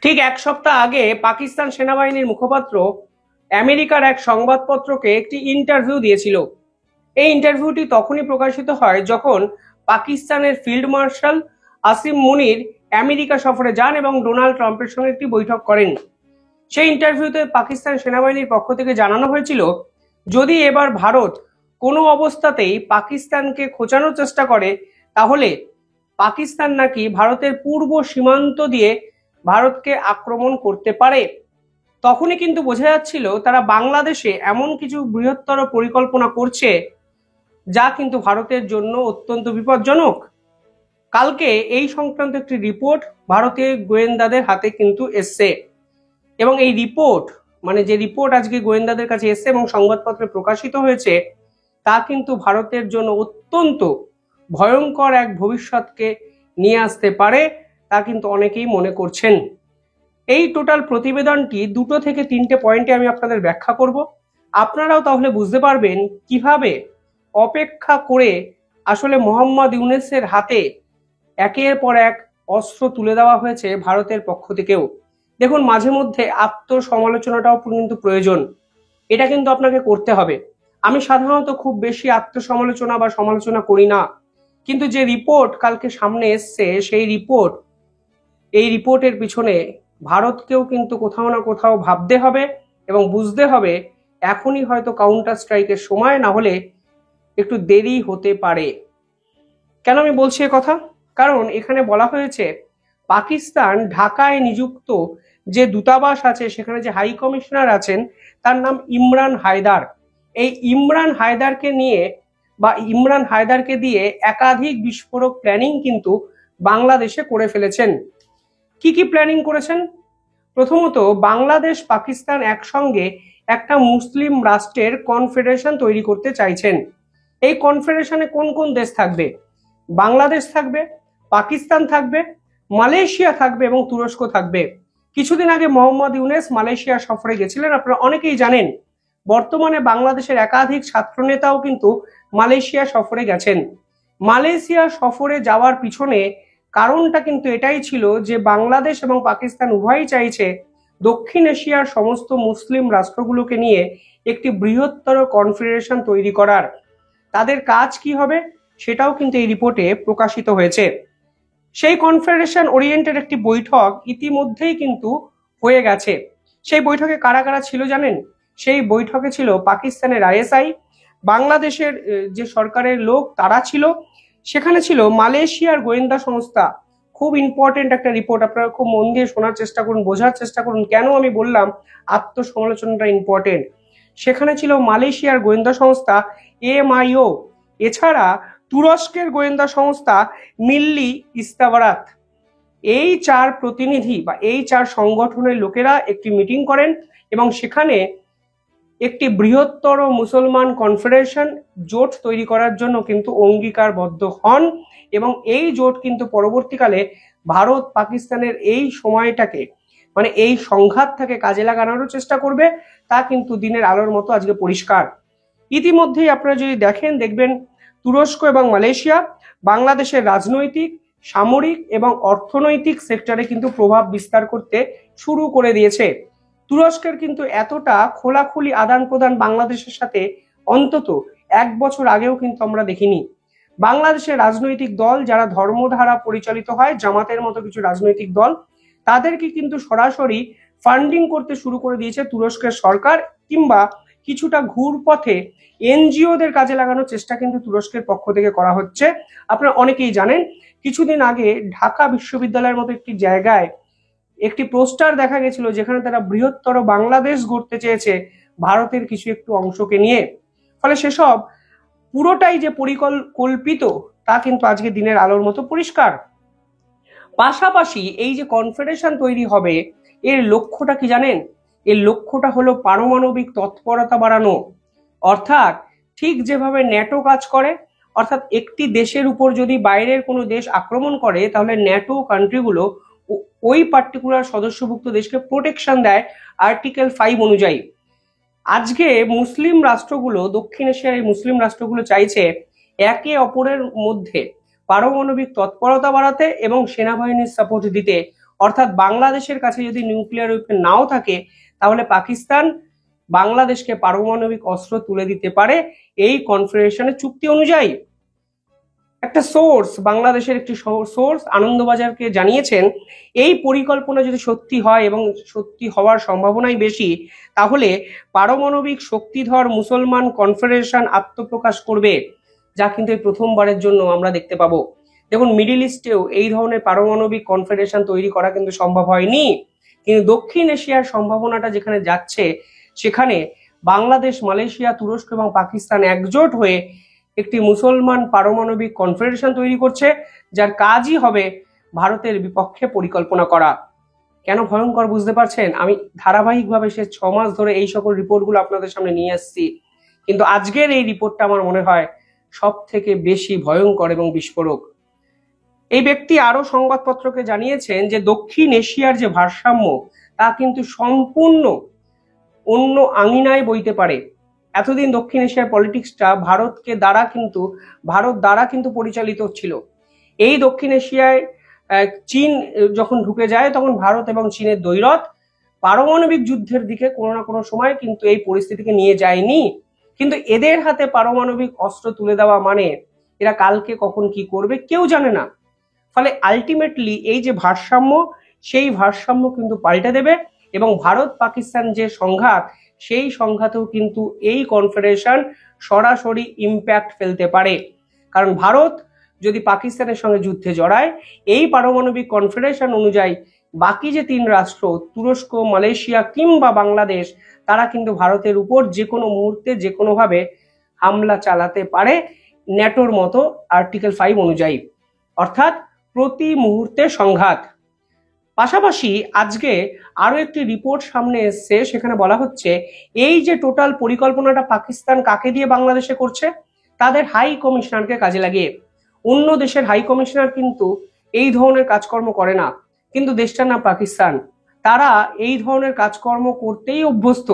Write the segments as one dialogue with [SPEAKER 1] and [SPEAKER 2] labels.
[SPEAKER 1] ঠিক এক সপ্তাহ আগে পাকিস্তান সেনাবাহিনীর মুখপাত্র আমেরিকার এক সংবাদপত্রকে একটি ইন্টারভিউ দিয়েছিল। এই ইন্টারভিউটি তখনই প্রকাশিত হয় যখন পাকিস্তানের ফিল্ড মার্শাল আসিম মুনির আমেরিকা সফরে যান এবং ডোনাল্ড ট্রাম্পের সঙ্গে একটি বৈঠক করেন। সেই ইন্টারভিউতে পাকিস্তান সেনাবাহিনীর পক্ষ থেকে জানানো হয়েছিল, যদি এবার ভারত কোনো অবস্থাতেই পাকিস্তানকে খোঁচানোর চেষ্টা করে তাহলে পাকিস্তান নাকি ভারতের পূর্ব সীমান্ত দিয়ে ভারতকে আক্রমণ করতে পারে। তখনই কিন্তু বোঝা যাচ্ছিল তারা বাংলাদেশে এমন কিছু বৃহত্তর পরিকল্পনা করছে যা কিন্তু ভারতের জন্য অত্যন্ত বিপজ্জনক। কালকে এই সংক্রান্ত একটি রিপোর্ট ভারতীয় গোয়েন্দাদের হাতে কিন্তু এসছে এবং এই রিপোর্ট যে রিপোর্ট আজকে গোয়েন্দাদের কাছে এসছে এবং সংবাদপত্রে প্রকাশিত হয়েছে তা কিন্তু ভারতের জন্য অত্যন্ত ভয়ঙ্কর এক ভবিষ্যৎকে নিয়ে আসতে পারে, তা কিন্তু অনেকেই মনে করছেন। এই টোটাল প্রতিবেদনটি 2 থেকে 3টে পয়েন্টে আমি আপনাদের ব্যাখ্যা করব। আপনারাও তাহলে বুঝতে পারবেন কিভাবে অপেক্ষা করে আসলে মোহাম্মদ ইউনূসের হাতে একের পর এক অস্ত্র তুলে দেওয়া হয়েছে ভারতের পক্ষ থেকেও। দেখুন, মাঝে মধ্যে আত্মসমালোচনাটাও কিন্তু প্রয়োজন, এটা কিন্তু আপনাকে করতে হবে। আমি সাধারণত খুব বেশি আত্মসমালোচনা বা সমালোচনা করি না, কিন্তু যে রিপোর্ট কালকে সামনে এসছে সেই এই রিপোর্টের পিছনে ভারতকেও কিন্তু কোথাও না কোথাও ভাবতে হবে এবং বুঝতে হবে এখনই হয়তো কাউন্টার স্ট্রাইকের সময়, না হলে একটু দেরি হতে পারে। কেন আমি বলছি কথা? কারণ এখানে বলা হয়েছে পাকিস্তান ঢাকায় নিযুক্ত যে দূতাবাস আছে সেখানে যে হাই কমিশনার আছেন তার নাম ইমরান হায়দার। এই ইমরান হায়দারকে দিয়ে একাধিক বিস্ফোরক প্ল্যানিং কিন্তু বাংলাদেশে করে ফেলেছেন। কি কি প্ল্যানিং করেছেন? প্রথমত, বাংলাদেশ পাকিস্তান একসঙ্গে একটা মুসলিম রাষ্ট্রের কনফেডারেশন তৈরি করতে চাইছেন। এই কনফেডারেশনে কোন কোন দেশ থাকবে? বাংলাদেশ থাকবে, পাকিস্তান থাকবে, মালয়েশিয়া থাকবে এবং তুরস্ক থাকবে। কিছুদিন আগে মোহাম্মদ ইউনূস মালয়েশিয়া সফরে গেছিলেন, আপনারা অনেকেই জানেন। বর্তমানে বাংলাদেশের একাধিক ছাত্রনেতাও কিন্তু মালয়েশিয়া সফরে গেছেন। মালয়েশিয়া সফরে যাওয়ার পিছনে কারণটা কিন্তু এটাই ছিল যে বাংলাদেশ এবং পাকিস্তান উভয়ই চাইছে দক্ষিণ এশিয়ার সমস্ত মুসলিম রাষ্ট্রগুলোকে নিয়ে একটি বৃহত্তর কনফেডারেশন তৈরি করার। তাদের কাজ কি হবে সেটাও কিন্তু এই রিপোর্টে প্রকাশিত হয়েছে। সেই কনফেডারেশন ওরিয়েন্টেড একটি বৈঠক ইতিমধ্যেই কিন্তু হয়ে গেছে। সেই বৈঠকে কারা কারা ছিল জানেন? সেই বৈঠকে ছিল পাকিস্তানের আইএসআই, বাংলাদেশের যে সরকারের লোক তারা ছিল, সেখানে ছিল মালয়েশিয়ার গোয়েন্দা সংস্থা। খুব ইম্পর্টেন্ট একটা রিপোর্ট, আপনারা খুব মন দিয়ে শোনার চেষ্টা করুন, বোঝার চেষ্টা করুন কেন আমি বললাম আত্মসমালোচনাটা ইম্পর্টেন্ট। সেখানে ছিল মালয়েশিয়ার গোয়েন্দা সংস্থা এমআইও, এছাড়া তুরস্কের গোয়েন্দা সংস্থা মিল্লি ইস্তাবারাত। এই 4 প্রতিনিধি বা এই 4 সংগঠনের লোকেরা একটি মিটিং করেন এবং সেখানে একটি বৃহত্তর মুসলমান কনফেডারেশন জোট তৈরি করার জন্য কিন্তু অঙ্গীকারবদ্ধ হন এবং এই জোট কিন্তু পরবর্তীকালে ভারত পাকিস্তানের এই সময়টাকে এই সংঘাতটাকে কাজে লাগানোর চেষ্টা করবে, তা কিন্তু দিনের আলোর মতো আজকে পরিষ্কার। ইতিমধ্যেই আপনারা যদি দেখবেন তুরস্ক এবং মালয়েশিয়া বাংলাদেশের রাজনৈতিক, সামরিক এবং অর্থনৈতিক সেক্টরে কিন্তু প্রভাব বিস্তার করতে শুরু করে দিয়েছে। তুরস্কের কিন্তু এতটা খোলাখুলি আদান প্রদান বাংলাদেশের সাথে অন্তত 1 বছর আগেও কিন্তু আমরা দেখিনি। বাংলাদেশের রাজনৈতিক দল যারা ধর্মধারা পরিচালিত হয়, জামাতের মতো কিছু রাজনৈতিক দল, তাদেরকে কিন্তু সরাসরি ফান্ডিং করতে শুরু করে দিয়েছে তুরস্কের সরকার, কিংবা কিছুটা ঘুরপথে এনজিওদের কাজে লাগানোর চেষ্টা কিন্তু তুরস্কের পক্ষ থেকে করা হচ্ছে। আপনারা অনেকেই জানেন, কিছুদিন আগে ঢাকা বিশ্ববিদ্যালয়ের মতো একটি জায়গায় একটি পোস্টার দেখা গেছিল যেখানে তারা বৃহত্তর বাংলাদেশ গড়তে চেয়েছে ভারতের কিছু একটু অংশকে নিয়ে। ফলে সেসব পুরোটাই যে পরিকল্পিত তা কিন্তু আজকে দিনের আলোর মতো পরিষ্কার। পাশাপাশি এই যে কনফেডারেশন তৈরি হবে, এর লক্ষ্যটা কি জানেন? এর লক্ষ্যটা হলো পারমাণবিক তৎপরতা বাড়ানো। অর্থাৎ ঠিক যেভাবে ন্যাটো কাজ করে, অর্থাৎ একটি দেশের উপর যদি বাইরের কোনো দেশ আক্রমণ করে তাহলে ন্যাটো কান্ট্রিগুলো ওই পার্টিকুলার সদস্যভুক্ত দেশকে প্রোটেকশন দেয় আর্টিকেল 5 অনুযায়ী। আজকে মুসলিম রাষ্ট্রগুলো, দক্ষিণ এশিয়ার এই মুসলিম রাষ্ট্রগুলো চাইছে একে অপরের মধ্যে পারমাণবিক তৎপরতা বাড়াতে এবং সেনাবাহিনীর সাপোর্ট দিতে। অর্থাৎ বাংলাদেশের কাছে যদি নিউক্লিয়ার ওয়েপন নাও থাকে, তাহলে পাকিস্তান বাংলাদেশকে পারমাণবিক অস্ত্র তুলে দিতে পারে এই কনফেডারেশনের চুক্তি অনুযায়ী। একটা সোর্স, বাংলাদেশের একটি সোর্স আনন্দবাজারকে জানিয়েছেন, এই পরিকল্পনা যদি সত্যি হয় এবং সত্যি হওয়ার সম্ভাবনাই বেশি, তাহলে পারমাণবিক শক্তিধর মুসলমান কনফেডারেশন আত্মপ্রকাশ করবে, যা কিন্তু এই প্রথমবারের জন্য আমরা দেখতে পাবো। দেখুন, মিডিল ইস্টেও এই ধরনের পারমাণবিক কনফেডারেশন তৈরি করা কিন্তু সম্ভব হয়নি, কিন্তু দক্ষিণ এশিয়ার সম্ভাবনাটা যেখানে যাচ্ছে, সেখানে বাংলাদেশ, মালয়েশিয়া, তুরস্ক এবং পাকিস্তান একজোট হয়ে একটি মুসলমান পারমাণবিক কনফেডারেশন তৈরি করছে, যার কাজই হবে ভারতের বিপক্ষে পরিকল্পনা করা। কেন ভয়ঙ্কর বুঝতে পারছেন? আমি ধারাবাহিকভাবে 6 মাস ধরে এই সকল রিপোর্টগুলো আপনাদের সামনে নিয়ে আসছি, কিন্তু আজকের এই রিপোর্টটা আমার মনে হয় সব থেকে বেশি ভয়ঙ্কর এবং বিস্ফোরক। এই ব্যক্তি আরো সংবাদপত্রকে জানিয়েছেন যে দক্ষিণ এশিয়ার যে ভারসাম্য, তা কিন্তু সম্পূর্ণ অন্য আঙিনায় বইতে পারে। এতদিন দক্ষিণ এশিয়ার পলিটিক্সটা ভারত দ্বারা কিন্তু পরিচালিত ছিল। এই দক্ষিণ এশিয়ায় চীন যখন ঢুকে যায়, তখন ভারত এবং চীনের দ্বৈরথ পারমাণবিক যুদ্ধের দিকে কোনো না কোনো সময় কিন্তু এই পরিস্থিতিকে নিয়ে যায়নি। কিন্তু এদের হাতে পারমাণবিক অস্ত্র তুলে দেওয়া মানে এরা কালকে কখন কি করবে কেউ জানে না। ফলে আলটিমেটলি এই যে ভারসাম্য, সেই ভারসাম্য কিন্তু পাল্টে দেবে, এবং ভারত পাকিস্তান যে সংঘাত, সেই সংঘাতেও কিন্তু এই কনফেডারেশন সরাসরি ইম্প্যাক্ট ফেলতে পারে। কারণ ভারত যদি পাকিস্তানের সঙ্গে যুদ্ধে জড়ায়, এই পারমাণবিক কনফেডারেশন অনুযায়ী বাকি যে 3 রাষ্ট্র, তুরস্ক, মালয়েশিয়া কিংবা বাংলাদেশ, তারা কিন্তু ভারতের উপর যে কোনো মুহূর্তে যে কোনোভাবে হামলা চালাতে পারে, ন্যাটোর মতো আর্টিকেল 5 অনুযায়ী, অর্থাৎ প্রতি মুহূর্তে সংঘাত। পাশাপাশি আজকে আরো একটি রিপোর্ট সামনে এসছে, সেখানে বলা হচ্ছে এই যে টোটাল পরিকল্পনাটা পাকিস্তান কাকে দিয়ে বাংলাদেশে করছে, তাদের হাই কমিশনারকে কাজে লাগিয়ে। অন্য দেশের হাই কমিশনার কিন্তু এই ধরনের কাজকর্ম করে না, কিন্তু দেশটার নাম পাকিস্তান, তারা এই ধরনের কাজকর্ম করতেই অভ্যস্ত।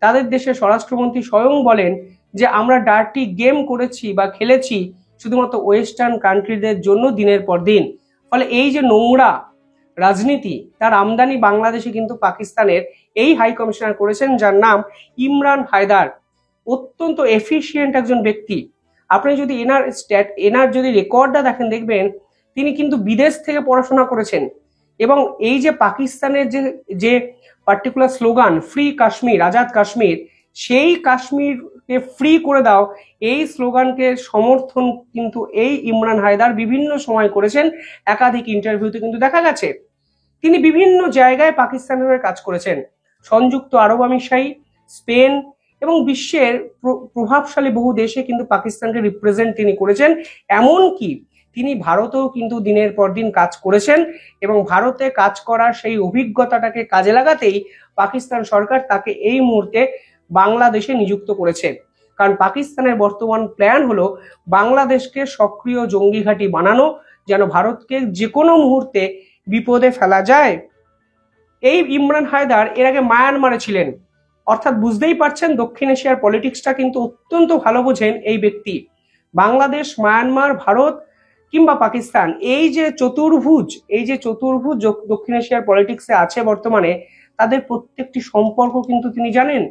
[SPEAKER 1] তাদের দেশের স্বরাষ্ট্রমন্ত্রী স্বয়ং বলেন যে আমরা ডার্টি গেম করেছি বা খেলেছি শুধুমাত্র ওয়েস্টার্ন কান্ট্রিদের জন্য দিনের পর দিন। ফলে এই যে নোংরা রাজনীতি, তার আমদানি বাংলাদেশে কিন্তু পাকিস্তানের এই হাই কমিশনার করেছেন, যার নাম ইমরান হায়দার। অত্যন্ত এফিশিয়েন্ট একজন ব্যক্তি। আপনি যদি এনার যদি রেকর্ডটা দেখেন, দেখবেন তিনি কিন্তু বিদেশ থেকে পড়াশোনা করেছেন, এবং এই যে পাকিস্তানের যে particular slogan free Kashmir, Azad Kashmir, সেই কাশ্মীরকে ফ্রি করে দাও, এই স্লোগানকে সমর্থন কিন্তু এই ইমরান হায়দার বিভিন্ন সময় করেছেন। একাধিক ইন্টারভিউতে কিন্তু দেখা গেছে তিনি বিভিন্ন জায়গায় পাকিস্তানের হয়ে কাজ করেছেন। সংযুক্ত আরব আমিরশাহী, স্পেন এবং বিশ্বের প্রভাবশালী বহু দেশে কিন্তু পাকিস্তানকে রিপ্রেজেন্ট তিনি করেছেন। এমনকি তিনি ভারতেও কিন্তু দিনের পর দিন কাজ করেছেন, এবং ভারতে কাজ করার সেই অভিজ্ঞতাটাকে কাজে লাগাতেই পাকিস্তান সরকার তাকে এই মুহূর্তে বাংলাদেশে নিযুক্ত করেছে। কারণ পাকিস্তানের বর্তমান প্ল্যান হলো বাংলাদেশকে সক্রিয় জঙ্গি ঘাঁটি বানানো, যেন ভারতকে যে কোনো মুহূর্তে বিপদে ফেলা যায়। এই ইমরান হায়দার এর আগে মায়ানমারে ছিলেন, অর্থাৎ বুঝতেই পারছেন দক্ষিণ এশিয়ার পলিটিক্সটা কিন্তু অত্যন্ত ভালো বোঝেন এই ব্যক্তি। বাংলাদেশ, মায়ানমার, ভারত কিংবা পাকিস্তান, এই যে চতুর্ভুজ দক্ষিণ এশিয়ার পলিটিক্সে আছে বর্তমানে, তাদের প্রত্যেকটি সম্পর্ক কিন্তু তিনি জানেন।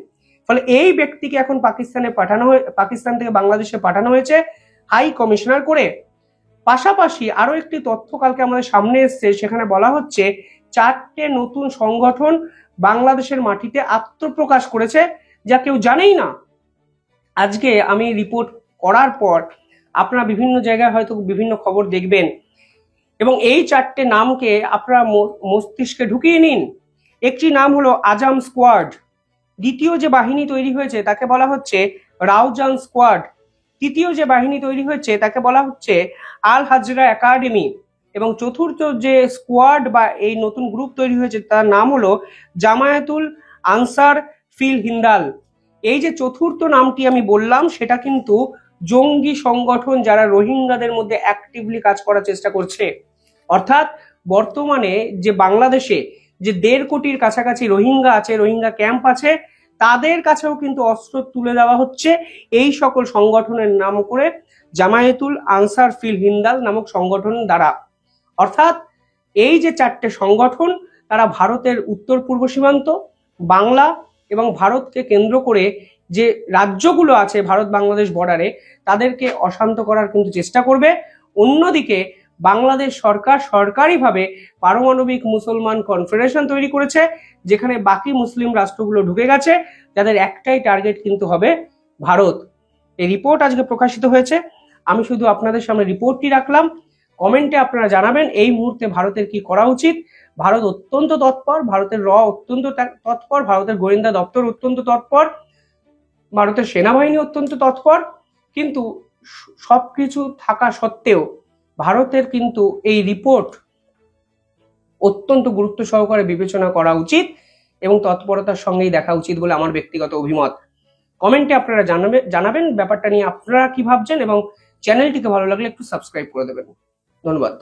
[SPEAKER 1] ফলে এই ব্যক্তিকে এখন পাকিস্তান থেকে বাংলাদেশে পাঠানো হয়েছে হাই কমিশনার করে। পাশাপাশি আরো একটি তথ্য কালকে আমাদের সামনে এসছে, সেখানে বলা হচ্ছে 4টে নতুন সংগঠন বাংলাদেশের মাটিতে আত্মপ্রকাশ করেছে, যা কেউ জানেই না। আজকে আমি রিপোর্ট করার পর আপনারা বিভিন্ন জায়গায় হয়তো বিভিন্ন খবর দেখবেন, এবং এই 4টে নামকে আপনারা মস্তিষ্কে ঢুকিয়ে নিন। একটি নাম হলো আজাম স্কোয়াড, দ্বিতীয় যে বাহিনী তৈরি হয়েছে তাকে বলা হচ্ছে রাউজান স্কোয়াড, তৃতীয় যে বাহিনী তৈরি হয়েছে তাকে বলা হচ্ছে আল হাজরা একাডেমি, এবং চতুর্থ যে স্কোয়াড বা এই নতুন গ্রুপ তৈরি হয়েছে তার নাম হলো জামায়াতুল আনসার ফিল হিন্দাল। এই যে চতুর্থ নামটি আমি বললাম, সেটা কিন্তু জঙ্গি সংগঠন যারা রোহিঙ্গাদের মধ্যে অ্যাক্টিভলি কাজ করার চেষ্টা করছে। অর্থাৎ বর্তমানে যে বাংলাদেশে যে 1.5 কোটির কাছাকাছি রোহিঙ্গা আছে, রোহিঙ্গা ক্যাম্প আছে, তাদের কাছেও কিন্তু অস্ত্র তুলে দেওয়া হচ্ছে এই সকল সংগঠনের নাম করে, জামায়াতুল আনসার ফিল হিন্দাল নামক সংগঠন দ্বারা। অর্থাৎ এই যে চারটে সংগঠন তারা ভারতের উত্তর পূর্ব সীমান্ত, বাংলা এবং ভারতকে কেন্দ্র করে যে রাজ্যগুলো আছে ভারত বাংলাদেশ বর্ডারে তাদেরকে অশান্ত করার কিন্তু চেষ্টা করবে। অন্যদিকে বাংলাদেশ সরকার সরকারিভাবে পারমাণবিক মুসলমান কনফেডারেশন তৈরি করেছে, যেখানে বাকি মুসলিম রাষ্ট্রগুলো ঢুকে গেছে, যাদের একটাই টার্গেট কিন্তু হবে ভারত। এই রিপোর্ট আজকে প্রকাশিত হয়েছে, আমি শুধু আপনাদের সামনে রিপোর্টটি রাখলাম। কমেন্টে আপনারা জানাবেন এই মুহূর্তে ভারতের কি করা উচিত। ভারত অত্যন্ত তৎপর, ভারতের অত্যন্ত তৎপর, ভারতের গোয়েন্দা দপ্তর অত্যন্ত তৎপর, ভারতের সেনাবাহিনী অত্যন্ত তৎপর, কিন্তু সবকিছু থাকা সত্ত্বেও ভারতের কিন্তু এই রিপোর্ট অত্যন্ত গুরুত্ব সহকারে বিবেচনা করা উচিত এবং তৎপরতার সঙ্গেই দেখা উচিত বলে আমার ব্যক্তিগত অভিমত। কমেন্টে আপনারা জানাবেন ব্যাপারটা নিয়ে আপনারা কি ভাবছেন, এবং চ্যানেলটিকে ভালো লাগলে একটু সাবস্ক্রাইব করে দেবেন। ধন্যবাদ।